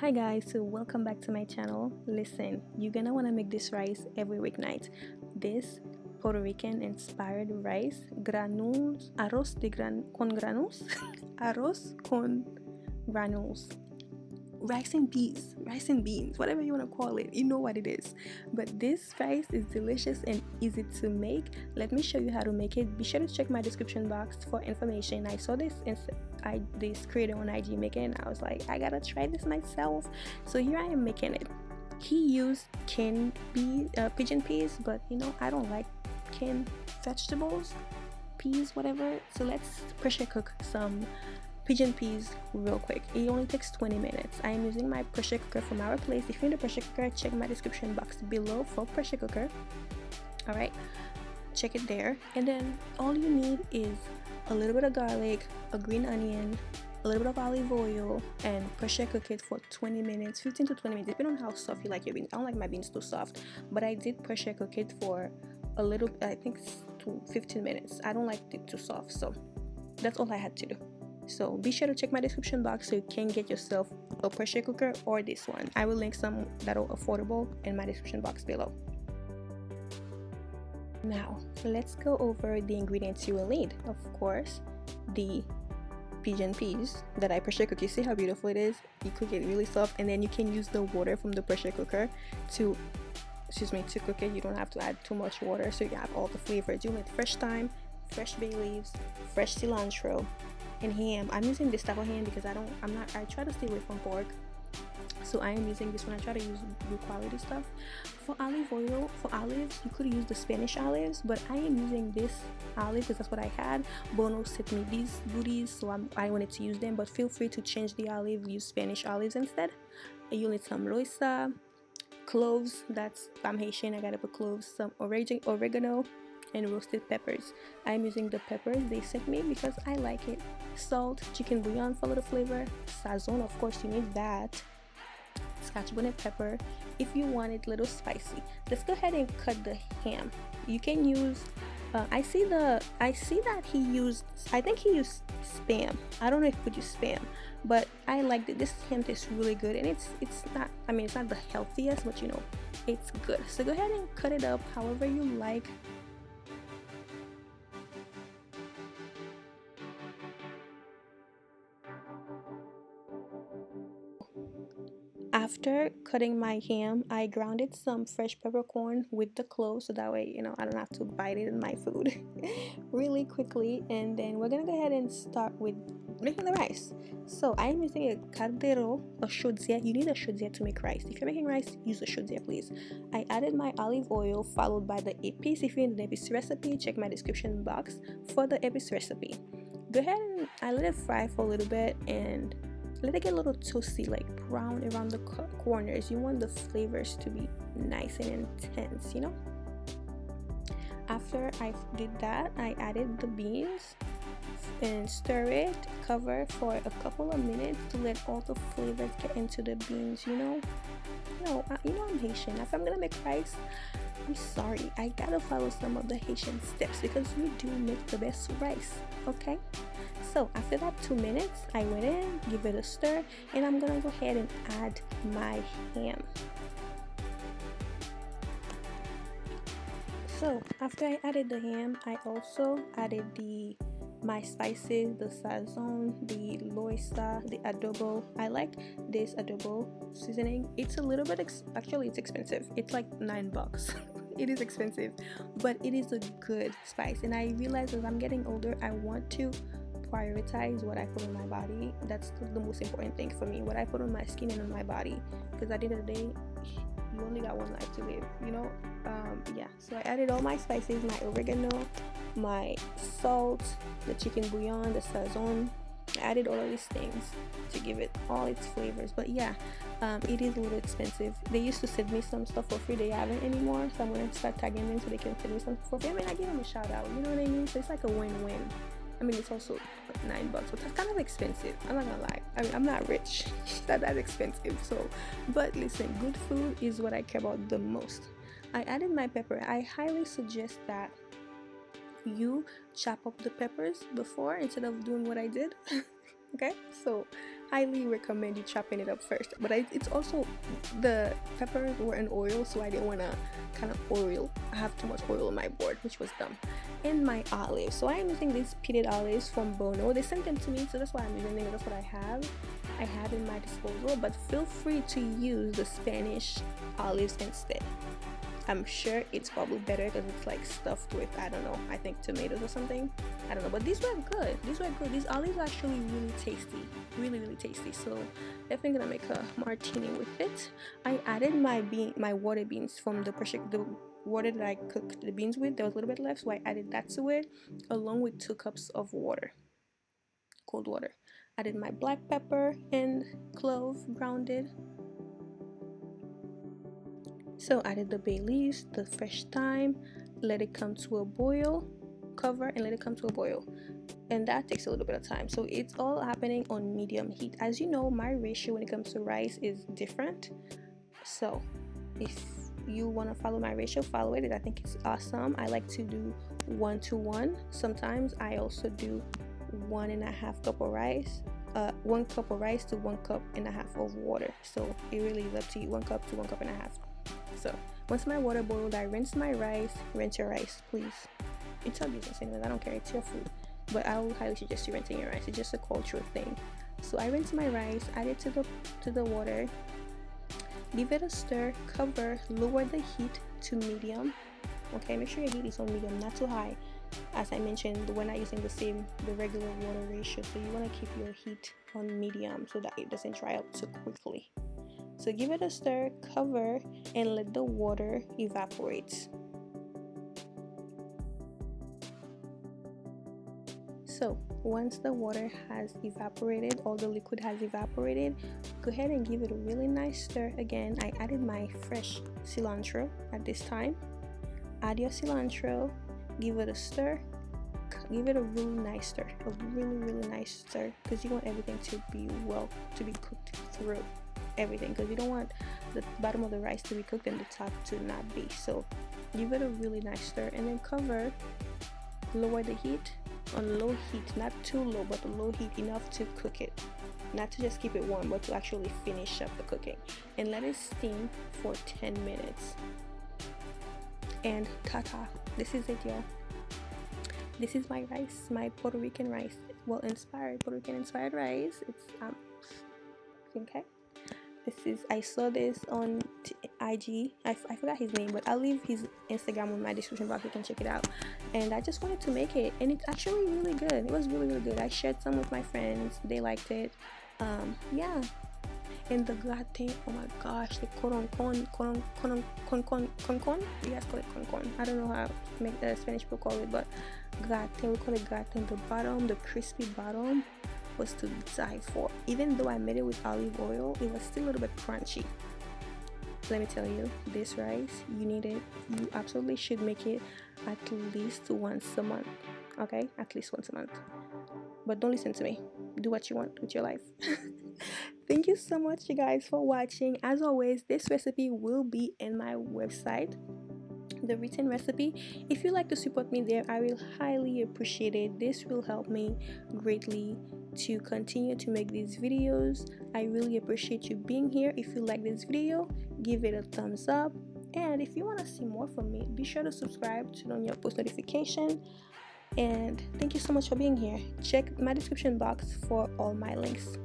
Hi guys, so welcome back to my channel. Listen, you're gonna want to make this rice every weeknight. This Puerto Rican inspired rice, granules, con granules, arroz con granules, rice and beans, whatever you want to call it, you know what it is. But this rice is delicious and easy to make. Let me show you how to make it. Be sure to check my description box for information. I saw this creator on IG making it, and I was like, I gotta try this myself. So here I am making it. He used canned pigeon peas, but you know I don't like canned vegetables, peas, whatever. So let's pressure cook some pigeon peas real quick. It only takes 20 minutes. I am using my pressure cooker from our place. If you need a pressure cooker, check my description box below for pressure cooker. All right, check it there. And then all you need is a little bit of garlic, a green onion, a little bit of olive oil, and pressure cook it for 20 minutes, 15 to 20 minutes, depending on how soft you like your beans. I don't like my beans too soft, but I did pressure cook it for a little, I think, to 15 minutes. I don't like it too soft, so that's all I had to do. So be sure to check my description box so you can get yourself a pressure cooker or this one. I will link some that are affordable in my description box below. Now let's go over the ingredients you will need. Of course, the pigeon peas that I pressure cook. You see how beautiful it is? You cook it really soft, and then you can use the water from the pressure cooker to cook it. You don't have to add too much water, so you have all the flavors. You need fresh thyme, fresh bay leaves, fresh cilantro, and ham. I'm using this type of ham because I try to stay away from pork, so I am using this one. I try to use good quality stuff. For olive oil, for olives, you could use the Spanish olives, but I am using this olive because that's what I had. Bono sent me these goodies, so I wanted to use them, but feel free to change the olive, use Spanish olives instead. You'll need some loisa, cloves, I'm Haitian, I gotta put cloves, some oregano, and roasted peppers. I'm using the peppers they sent me because I like it. Salt, chicken bouillon for a little flavor, sazon, of course you need that, scotch bonnet pepper if you want it a little spicy. Let's go ahead and cut the ham. You can use I see that I think he used spam. I don't know if he could use spam, but I like that this ham tastes really good, and it's not, I mean, it's not the healthiest, but you know, it's good. So go ahead and cut it up however you like. After cutting my ham, I grounded some fresh peppercorn with the cloves, so that way, you know, I don't have to bite it in my food really quickly. And then we're gonna go ahead and start with making the rice. So I am using a caldero, a shodzia. You need a shodzia to make rice. If you're making rice, use a shodzia, please. I added my olive oil, followed by the EPIS. If you need an EPIS recipe, check my description box for the EPIS recipe. Go ahead and I let it fry for a little bit and let it get a little toasty, like brown around the corners. You want the flavors to be nice and intense, you know. After I did that, I added the beans and stir it, cover for a couple of minutes to let all the flavors get into the beans, you know. I'm Haitian. If I'm gonna make rice, I'm sorry, I gotta follow some of the Haitian steps because we do make the best rice, okay? So after that 2 minutes, I went in, give it a stir, and I'm gonna go ahead and add my ham. So after I added the ham, I also added my spices, the sazon, the loisa, the adobo. I like this adobo seasoning. It's a little bit actually it's expensive. It's like $9. It is expensive, but it is a good spice. And I realize as I'm getting older, I want to prioritize what I put on my body. That's the most important thing for me, what I put on my skin and on my body, because at the end of the day, you only got one life to live, you know. Yeah, so I added all my spices, my oregano, my salt, the chicken bouillon, the sazon. I added all of these things to give it all its flavors. But yeah, it is a little expensive. They used to send me some stuff for free. They haven't anymore, so I'm gonna start tagging them so they can send me some for free. I mean, I give them a shout out, you know what I mean? So it's like a win-win. I mean, it's also like $9, but that's kind of expensive. I'm not gonna lie. I mean, I'm not rich. That's expensive. So, but listen, good food is what I care about the most. I added my pepper. I highly suggest that you chop up the peppers before instead of doing what I did. Okay, so highly recommend you chopping it up first. But it's also, the peppers were in oil, so I didn't want to kind of have too much oil on my board, which was dumb. And my olives, so I'm using these pitted olives from Bono. They sent them to me, so that's why I'm using them. That's what I have in my disposal, but feel free to use the Spanish olives instead. I'm sure it's probably better because it's like stuffed with, I don't know, I think tomatoes or something. I don't know, but these were good. These olives are actually really tasty, really tasty. So definitely gonna make a martini with it. I added my water beans from the water that I cooked the beans with. There was a little bit left, so I added that to it, along with 2 cups of water, cold water. Added my black pepper and clove grounded. So added the bay leaves, the fresh thyme, let it come to a boil, cover and let it come to a boil. And that takes a little bit of time. So it's all happening on medium heat. As you know, my ratio when it comes to rice is different. So if you want to follow my ratio, follow it. I think it's awesome. I like to do 1-to-1. Sometimes I also do 1.5 cup of rice. 1 cup of rice to 1.5 cups of water. So it really is up to you. 1 cup to 1.5 cups. So once my water boiled, I rinse my rice. Rinse your rice, please. It's your business anyway. I don't care. It's your food. But I would highly suggest you rinsing your rice. It's just a cultural thing. So I rinse my rice, add it to the water, give it a stir, cover, lower the heat to medium. Okay, make sure your heat is on medium, not too high. As I mentioned, we're not using the regular water ratio, so you want to keep your heat on medium so that it doesn't dry up too quickly. So give it a stir, cover, and let the water evaporate. So once the water has evaporated, all the liquid has evaporated, go ahead and give it a really nice stir. Again, I added my fresh cilantro at this time. Add your cilantro, give it a stir, give it a really nice stir, really nice stir, because you want everything to be cooked through everything, because you don't want the bottom of the rice to be cooked and the top to not be. So give it a really nice stir and then cover, lower the heat on low heat, not too low, but low heat enough to cook it, not to just keep it warm, but to actually finish up the cooking, and let it steam for 10 minutes. And ta-ta, this is it, y'all. This is my rice, my Puerto Rican rice, Puerto Rican inspired rice. It's okay. I saw this on IG. I forgot his name, but I'll leave his Instagram in my description box. You can check it out. And I just wanted to make it, and it's actually really good. It was really good. I shared some with my friends. They liked it. Yeah. And the gratin, oh my gosh, the con. You guys call it con. I don't know how the Spanish people call it, but gratin, we call it gratin. The bottom, the crispy bottom, was to die for. Even though I made it with olive oil, it was still a little bit crunchy. Let me tell you, this rice, you absolutely should make it at least once a month. Okay, at least once a month. But don't listen to me. Do what you want with your life. Thank you so much, you guys, for watching. As always, this recipe will be in my website, the written recipe. If you'd like to support me there, I will highly appreciate it. This will help me greatly to continue to make these videos. I really appreciate you being here. If you like this video, give it a thumbs up, and if you want to see more from me, be sure to subscribe, turn on your post notification. And thank you so much for being here. Check my description box for all my links.